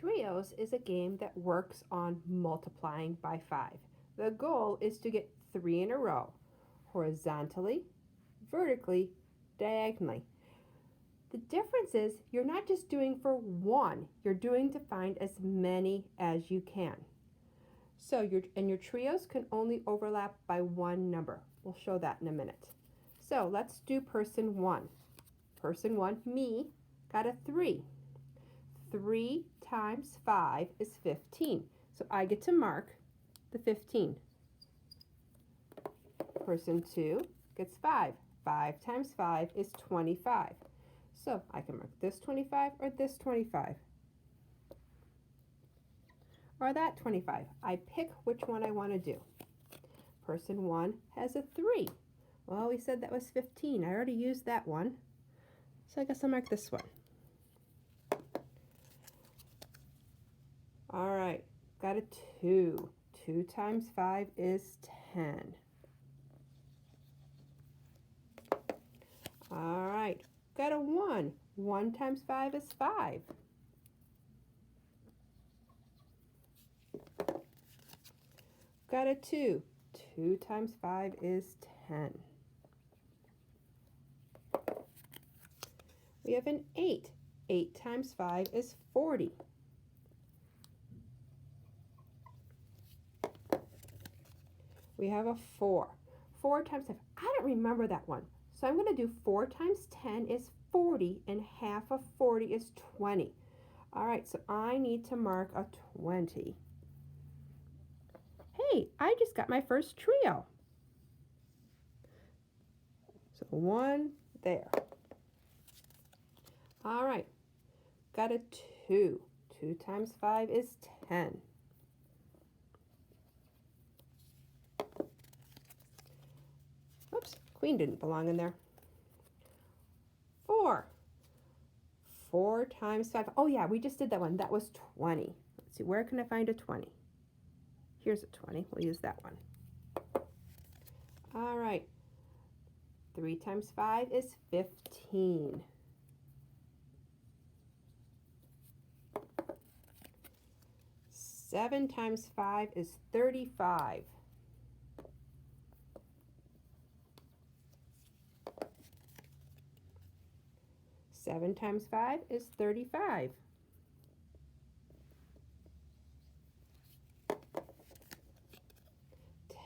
Trios is a game that works on multiplying by 5. The goal is to get 3 in a row, horizontally, vertically, diagonally. The difference is you're not just doing for one, you're doing to find as many as you can. So your trios can only overlap by one number. We'll show that in a minute. So let's do person 1. Person 1, me, got a 3. 3 times 5 is 15. So I get to mark the 15. Person 2 gets 5. 5 times 5 is 25. So I can mark this 25 or this 25. Or that 25. I pick which one I want to do. Person 1 has a 3. Well, we said that was 15. I already used that one. So I guess I'll mark this one. All right, got a 2. 2 times 5 is 10. All right, got a 1. 1 times 5 is 5. Got a 2. 2 times 5 is 10. We have an 8. 8 times 5 is 40. We have a 4. 4 times 5. I don't remember that one. So I'm going to do 4 times 10 is 40, and half of 40 is 20. All right, so I need to mark a 20. Hey, I just got my first trio. So 1 there. All right, got a 2. 2 times 5 is 10. Oops, queen didn't belong in there. 4. 4 times 5. Oh yeah, we just did that one. That was 20. Let's see, where can I find a 20? Here's a 20. We'll use that one. All right. 3 times 5 is 15. Seven times 5 is 35. 7 times 5 is 35.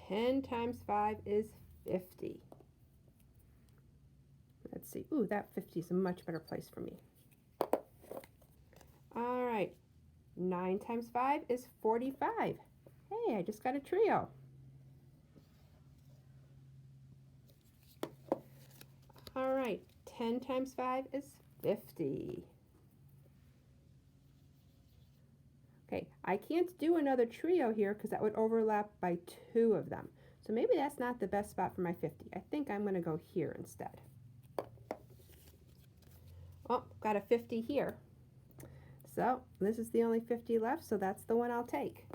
10 times 5 is 50. Let's see. Ooh, that 50 is a much better place for me. All right. 9 times 5 is 45. Hey, I just got a trio. All right. 10 times 5 is 50. Okay, I can't do another trio here because that would overlap by 2 of them. So maybe that's not the best spot for my 50. I think I'm going to go here instead. Oh, got a 50 here. So this is the only 50 left, so that's the one I'll take.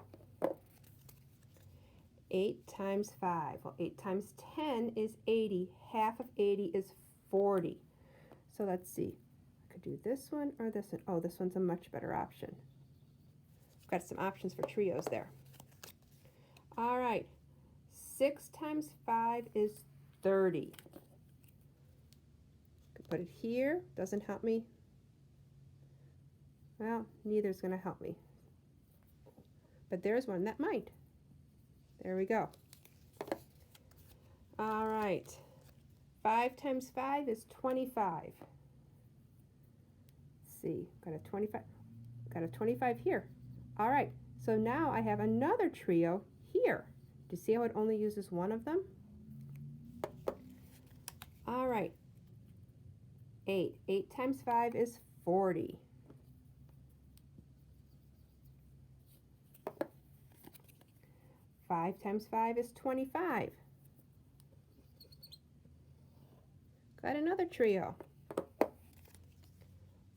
8 times 5. Well, 8 times 10 is 80. Half of 80 is 40. So let's see. I could do this one or this one. Oh, this one's a much better option. Got some options for trios there. All right. 6 times 5 is 30. Could put it here. Doesn't help me. Well, neither's going to help me. But there's one that might. There we go. All right. 5 times 5 is 25. Let's see. Got a 25. Got a 25 here. All right. So now I have another trio here. Do you see how it only uses one of them? All right. 8. 8 times 5 is 40. 5 times 5 is 25. Got another trio.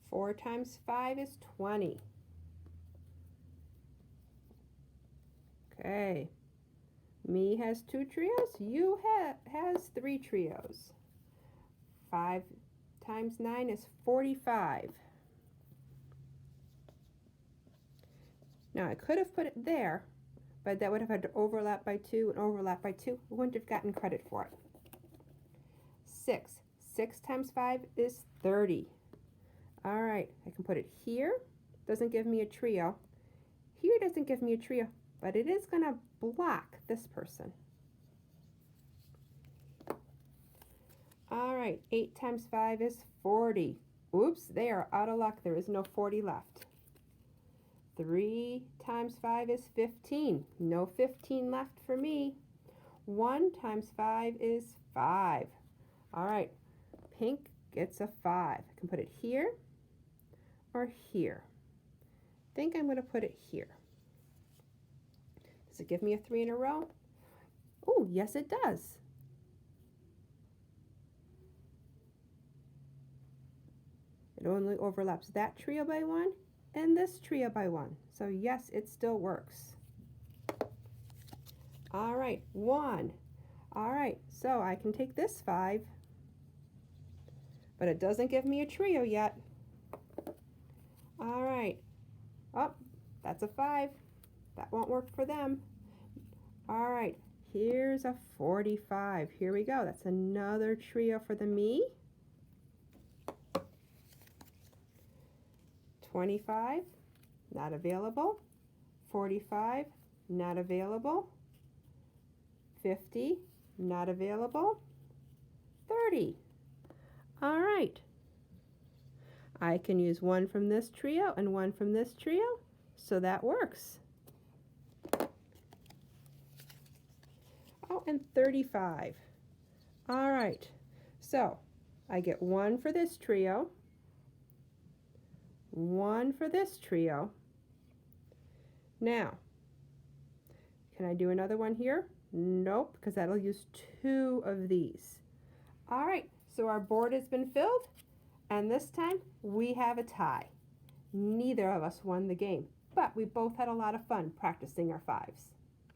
4 times 5 is 20. Okay. Me has 2 trios. You has 3 trios. 5 times 9 is 45. Now I could have put it there, but that would have had to overlap by 2 and overlap by 2. I wouldn't have gotten credit for it. 6. 6 times 5 is 30. All right, I can put it here. Doesn't give me a trio. Here doesn't give me a trio, but it is going to block this person. All right, 8 times 5 is 40. Oops, they are out of luck. There is no 40 left. 3 times 5 is 15. No 15 left for me. 1 times 5 is 5. All right, pink gets a 5. I can put it here or here. I think I'm going to put it here. Does it give me a 3 in a row? Oh, yes it does. It only overlaps that trio by 1 and this trio by 1. So yes, it still works. All right, 1. All right, so I can take this 5, but it doesn't give me a trio yet. All right. Oh, that's a 5. That won't work for them. All right, here's a 45. Here we go. That's another trio for the me. 25, not available. 45, not available. 50, not available. 30. All right. I can use one from this trio and one from this trio, so that works. Oh, and 35. All right. So I get one for this trio, one for this trio. Now, can I do another one here? Nope, because that'll use 2 of these. All right, so our board has been filled, and this time we have a tie. Neither of us won the game, but we both had a lot of fun practicing our 5s.